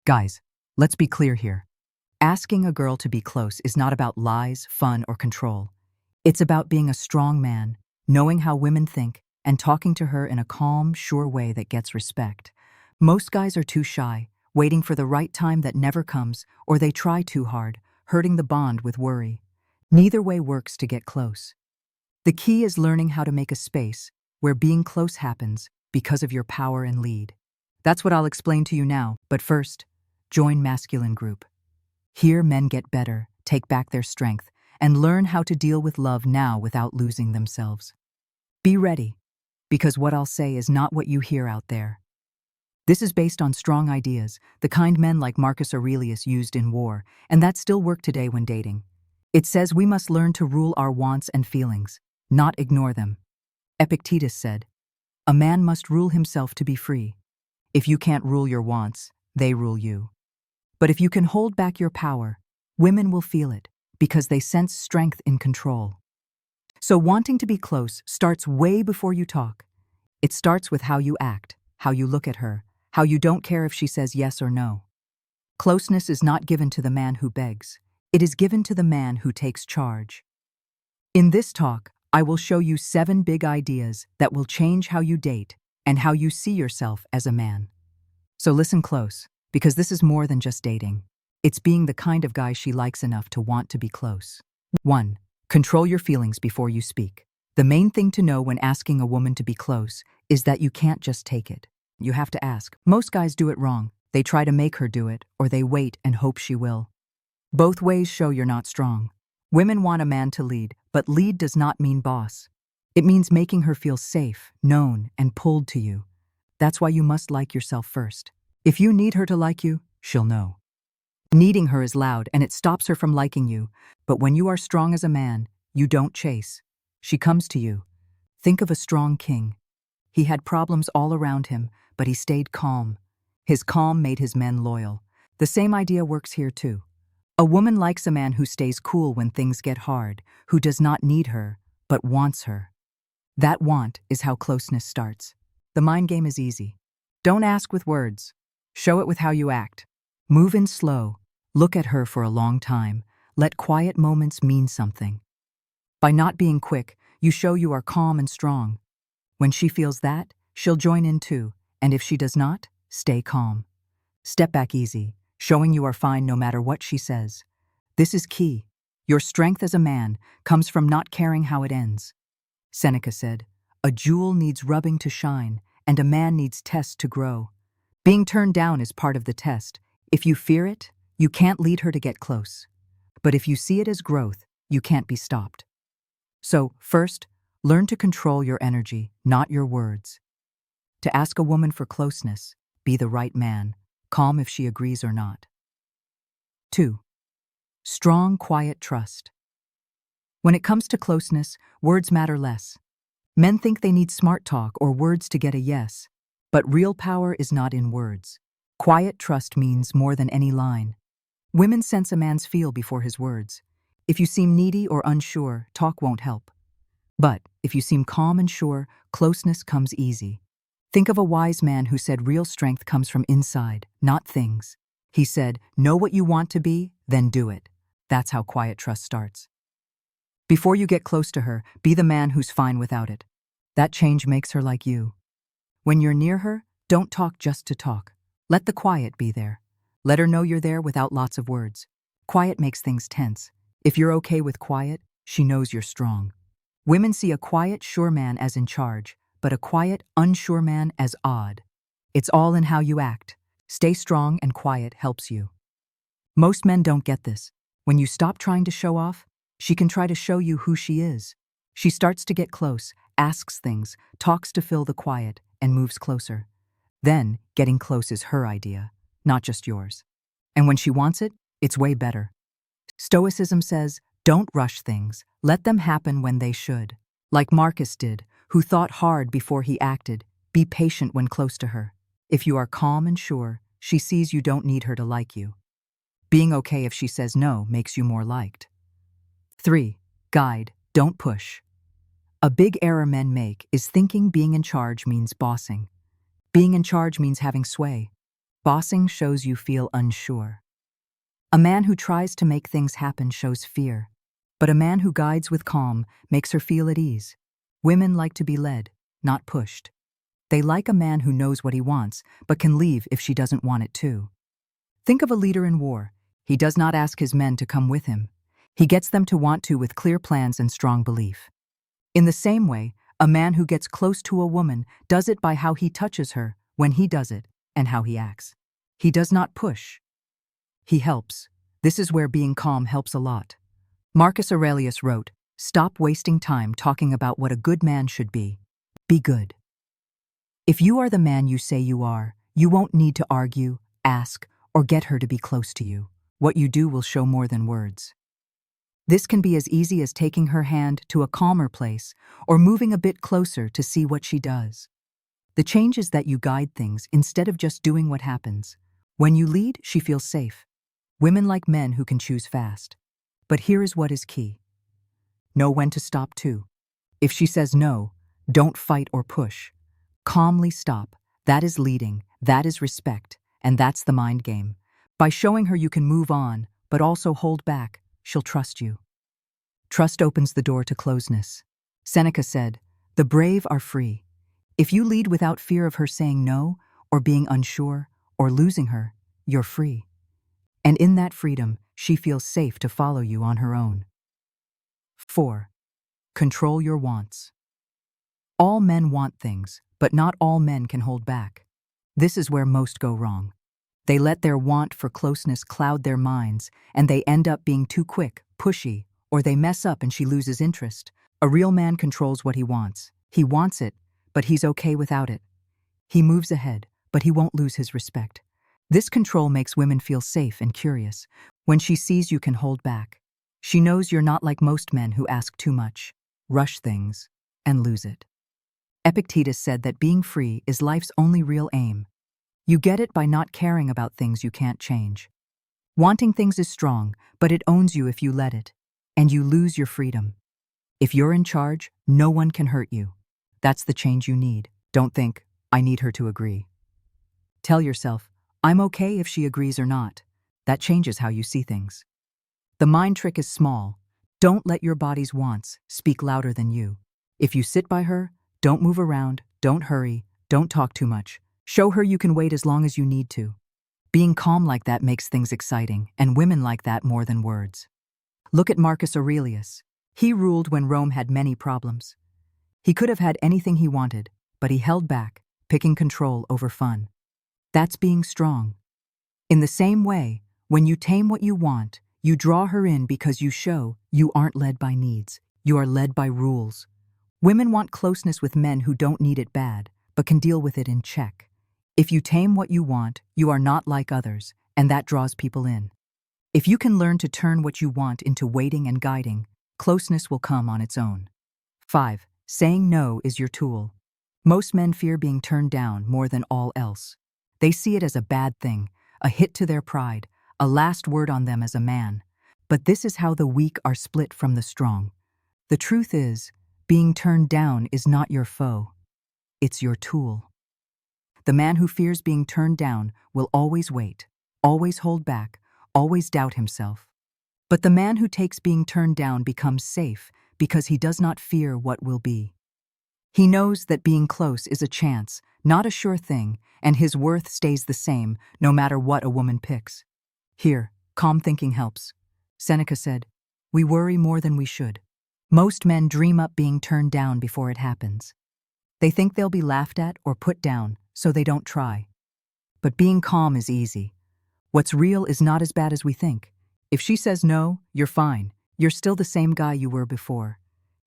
Guys, let's be clear here. Asking a girl to be close is not about lies, fun, or control. It's about being a strong man, knowing how women think, and talking to her in a calm, sure way that gets respect. Most guys are too shy, waiting for the right time that never comes, or they try too hard, hurting the bond with worry. Neither way works to get close. The key is learning how to make a space where being close happens because of your power and lead. That's what I'll explain to you now, but first, join Masculine Group. Here men get better, take back their strength, and learn how to deal with love now without losing themselves. Be ready, because what I'll say is not what you hear out there. This is based on strong ideas, the kind men like Marcus Aurelius used in war, and that still work today when dating. It says we must learn to rule our wants and feelings, not ignore them. Epictetus said, "A man must rule himself to be free. If you can't rule your wants, they rule you. But if you can hold back your power, women will feel it, because they sense strength in control." So wanting to be close starts way before you talk. It starts with how you act, how you look at her, how you don't care if she says yes or no. Closeness is not given to the man who begs. It is given to the man who takes charge. In this talk, I will show you 7 big ideas that will change how you date and how you see yourself as a man. So listen close, because this is more than just dating. It's being the kind of guy she likes enough to want to be close. 1. Control your feelings before you speak. The main thing to know when asking a woman to be close is that you can't just take it. You have to ask. Most guys do it wrong. They try to make her do it, or they wait and hope she will. Both ways show you're not strong. Women want a man to lead, but lead does not mean boss. It means making her feel safe, known, and pulled to you. That's why you must like yourself first. If you need her to like you, she'll know. Needing her is loud and it stops her from liking you, but when you are strong as a man, you don't chase. She comes to you. Think of a strong king. He had problems all around him, but he stayed calm. His calm made his men loyal. The same idea works here too. A woman likes a man who stays cool when things get hard, who does not need her, but wants her. That want is how closeness starts. The mind game is easy. Don't ask with words. Show it with how you act. Move in slow. Look at her for a long time. Let quiet moments mean something. By not being quick, you show you are calm and strong. When she feels that, she'll join in too, and if she does not, stay calm. Step back easy, showing you are fine no matter what she says. This is key. Your strength as a man comes from not caring how it ends. Seneca said, "A jewel needs rubbing to shine, and a man needs tests to grow." Being turned down is part of the test. If you fear it, you can't lead her to get close. But if you see it as growth, you can't be stopped. So, first, learn to control your energy, not your words. To ask a woman for closeness, be the right man, calm if she agrees or not. 2. Strong, quiet trust. When it comes to closeness, words matter less. Men think they need smart talk or words to get a yes, but real power is not in words. Quiet trust means more than any line. Women sense a man's feel before his words. If you seem needy or unsure, talk won't help. But if you seem calm and sure, closeness comes easy. Think of a wise man who said real strength comes from inside, not things. He said, "Know what you want to be, then do it." That's how quiet trust starts. Before you get close to her, be the man who's fine without it. That change makes her like you. When you're near her, don't talk just to talk. Let the quiet be there. Let her know you're there without lots of words. Quiet makes things tense. If you're okay with quiet, she knows you're strong. Women see a quiet, sure man as in charge, but a quiet, unsure man as odd. It's all in how you act. Stay strong and quiet helps you. Most men don't get this. When you stop trying to show off, she can try to show you who she is. She starts to get close, asks things, talks to fill the quiet, and moves closer. Then, getting close is her idea, not just yours. And when she wants it, it's way better. Stoicism says, don't rush things, let them happen when they should. Like Marcus did, who thought hard before he acted, be patient when close to her. If you are calm and sure, she sees you don't need her to like you. Being okay if she says no makes you more liked. 3. Guide, don't push. A big error men make is thinking being in charge means bossing. Being in charge means having sway. Bossing shows you feel unsure. A man who tries to make things happen shows fear. But a man who guides with calm makes her feel at ease. Women like to be led, not pushed. They like a man who knows what he wants, but can leave if she doesn't want it too. Think of a leader in war. He does not ask his men to come with him. He gets them to want to with clear plans and strong belief. In the same way, a man who gets close to a woman does it by how he touches her, when he does it, and how he acts. He does not push. He helps. This is where being calm helps a lot. Marcus Aurelius wrote, "Stop wasting time talking about what a good man should be. Be good." If you are the man you say you are, you won't need to argue, ask, or get her to be close to you. What you do will show more than words. This can be as easy as taking her hand to a calmer place or moving a bit closer to see what she does. The change is that you guide things instead of just doing what happens. When you lead, she feels safe. Women like men who can choose fast. But here is what is key. Know when to stop too. If she says no, don't fight or push. Calmly stop. That is leading, that is respect, and that's the mind game. By showing her you can move on, but also hold back, she'll trust you. Trust opens the door to closeness. Seneca said, "The brave are free." If you lead without fear of her saying no, or being unsure, or losing her, you're free. And in that freedom, she feels safe to follow you on her own. 4. Control your wants. All men want things, but not all men can hold back. This is where most go wrong. They let their want for closeness cloud their minds, and they end up being too quick, pushy, or they mess up and she loses interest. A real man controls what he wants. He wants it, but he's okay without it. He moves ahead, but he won't lose his respect. This control makes women feel safe and curious. When she sees you can hold back, she knows you're not like most men who ask too much, rush things, and lose it. Epictetus said that being free is life's only real aim. You get it by not caring about things you can't change. Wanting things is strong, but it owns you if you let it, and you lose your freedom. If you're in charge, no one can hurt you. That's the change you need. Don't think, "I need her to agree." Tell yourself, "I'm okay if she agrees or not." That changes how you see things. The mind trick is small. Don't let your body's wants speak louder than you. If you sit by her, don't move around, don't hurry, don't talk too much. Show her you can wait as long as you need to. Being calm like that makes things exciting, and women like that more than words. Look at Marcus Aurelius. He ruled when Rome had many problems. He could have had anything he wanted, but he held back, picking control over fun. That's being strong. In the same way, when you tame what you want, you draw her in because you show you aren't led by needs. You are led by rules. Women want closeness with men who don't need it bad, but can deal with it in check. If you tame what you want, you are not like others, and that draws people in. If you can learn to turn what you want into waiting and guiding, closeness will come on its own. 5. Saying no is your tool. Most men fear being turned down more than all else. They see it as a bad thing, a hit to their pride, a last word on them as a man. But this is how the weak are split from the strong. The truth is, being turned down is not your foe. It's your tool. The man who fears being turned down will always wait, always hold back, always doubt himself. But the man who takes being turned down becomes safe because he does not fear what will be. He knows that being close is a chance, not a sure thing, and his worth stays the same no matter what a woman picks. Here, calm thinking helps. Seneca said, "We worry more than we should." Most men dream up being turned down before it happens. They think they'll be laughed at or put down, so they don't try. But being calm is easy. What's real is not as bad as we think. If she says no, you're fine. You're still the same guy you were before.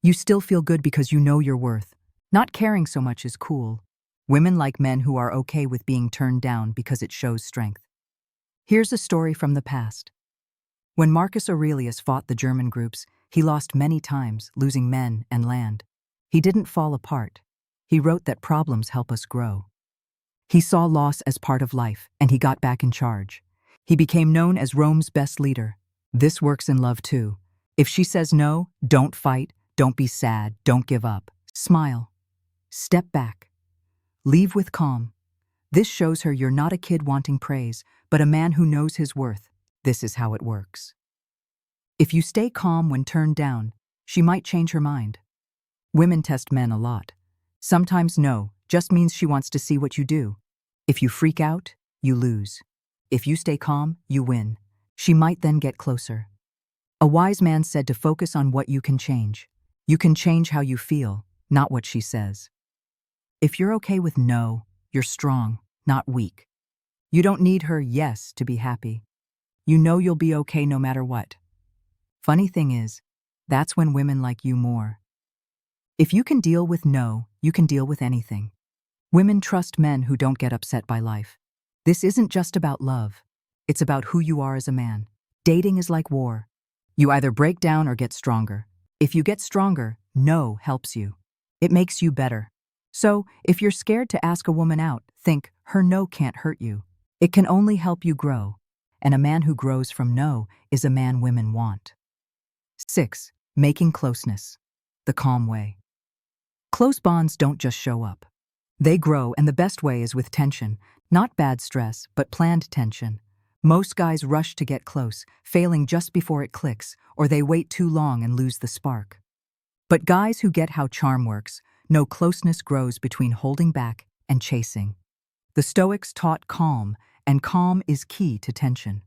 You still feel good because you know your worth. Not caring so much is cool. Women like men who are okay with being turned down because it shows strength. Here's a story from the past. When Marcus Aurelius fought the German groups, he lost many times, losing men and land. He didn't fall apart. He wrote that problems help us grow. He saw loss as part of life, and he got back in charge. He became known as Rome's best leader. This works in love too. If she says no, don't fight, don't be sad, don't give up. Smile. Step back. Leave with calm. This shows her you're not a kid wanting praise, but a man who knows his worth. This is how it works. If you stay calm when turned down, she might change her mind. Women test men a lot. Sometimes no just means she wants to see what you do. If you freak out, you lose. If you stay calm, you win. She might then get closer. A wise man said to focus on what you can change. You can change how you feel, not what she says. If you're okay with no, you're strong, not weak. You don't need her yes to be happy. You know you'll be okay no matter what. Funny thing is, that's when women like you more. If you can deal with no, you can deal with anything. Women trust men who don't get upset by life. This isn't just about love. It's about who you are as a man. Dating is like war. You either break down or get stronger. If you get stronger, no helps you. It makes you better. So, if you're scared to ask a woman out, think, her no can't hurt you. It can only help you grow. And a man who grows from no is a man women want. 6. Making closeness. The calm way. Close bonds don't just show up. They grow, and the best way is with tension. Not bad stress, but planned tension. Most guys rush to get close, failing just before it clicks, or they wait too long and lose the spark. But guys who get how charm works know closeness grows between holding back and chasing. The Stoics taught calm, and calm is key to tension.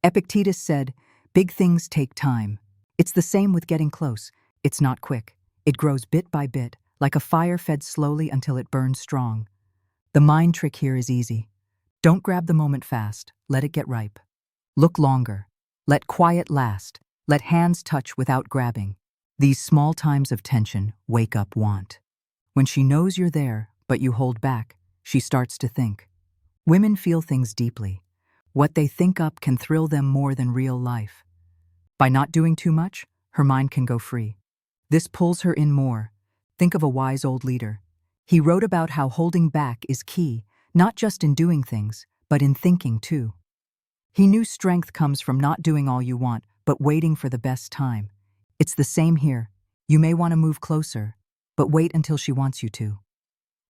Epictetus said, "Big things take time." It's the same with getting close. It's not quick. It grows bit by bit, like a fire fed slowly until it burns strong. The mind trick here is easy. Don't grab the moment fast, let it get ripe. Look longer. Let quiet last. Let hands touch without grabbing. These small times of tension wake up want. When she knows you're there, but you hold back, she starts to think. Women feel things deeply. What they think up can thrill them more than real life. By not doing too much, her mind can go free. This pulls her in more. Think of a wise old leader. He wrote about how holding back is key, not just in doing things, but in thinking too. He knew strength comes from not doing all you want, but waiting for the best time. It's the same here. You may want to move closer, but wait until she wants you to.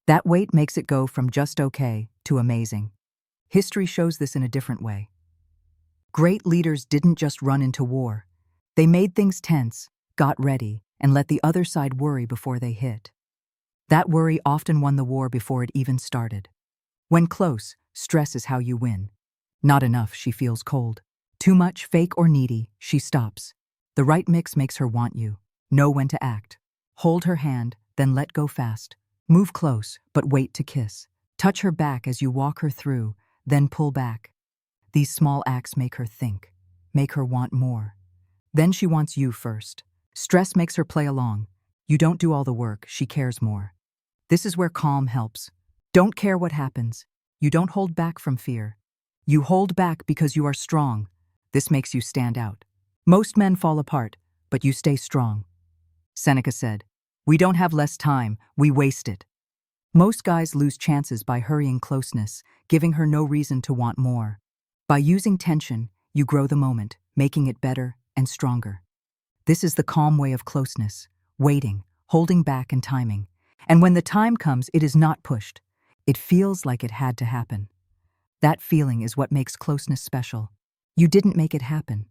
That wait makes it go from just okay to amazing. History shows this in a different way. Great leaders didn't just run into war. They made things tense, got ready, and let the other side worry before they hit. That worry often won the war before it even started. When close, stress is how you win. Not enough, she feels cold. Too much, fake or needy, she stops. The right mix makes her want you. Know when to act. Hold her hand, then let go fast. Move close, but wait to kiss. Touch her back as you walk her through, then pull back. These small acts make her think, make her want more. Then she wants you first. Stress makes her play along. You don't do all the work, she cares more. This is where calm helps. Don't care what happens. You don't hold back from fear. You hold back because you are strong. This makes you stand out. Most men fall apart, but you stay strong. Seneca said, "We don't have less time, we waste it." Most guys lose chances by hurrying closeness, giving her no reason to want more. By using tension, you grow the moment, making it better and stronger. This is the calm way of closeness, waiting, holding back and timing. And when the time comes, it is not pushed. It feels like it had to happen. That feeling is what makes closeness special. You didn't make it happen.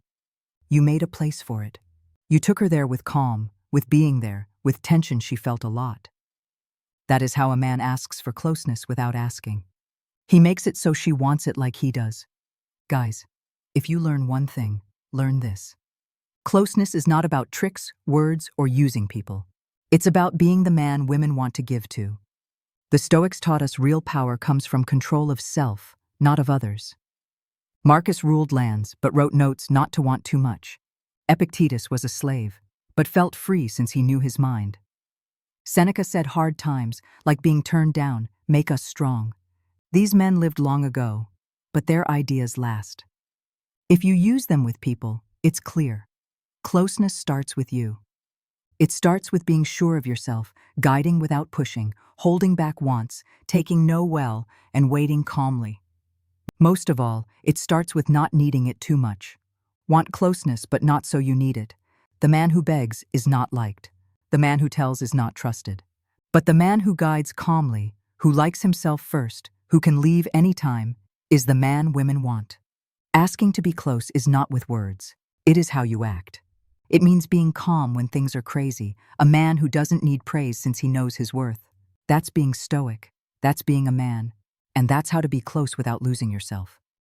You made a place for it. You took her there with calm, with being there, with tension she felt a lot. That is how a man asks for closeness without asking. He makes it so she wants it like he does. Guys, if you learn one thing, learn this. Closeness is not about tricks, words, or using people. It's about being the man women want to give to. The Stoics taught us real power comes from control of self, not of others. Marcus ruled lands, but wrote notes not to want too much. Epictetus was a slave, but felt free since he knew his mind. Seneca said hard times, like being turned down, make us strong. These men lived long ago, but their ideas last. If you use them with people, it's clear. Closeness starts with you. It starts with being sure of yourself, guiding without pushing, holding back wants, taking no well, and waiting calmly. Most of all, it starts with not needing it too much. Want closeness, but not so you need it. The man who begs is not liked. The man who tells is not trusted. But the man who guides calmly, who likes himself first, who can leave anytime, is the man women want. Asking to be close is not with words. It is how you act. It means being calm when things are crazy, a man who doesn't need praise since he knows his worth. That's being stoic. That's being a man. And that's how to be close without losing yourself.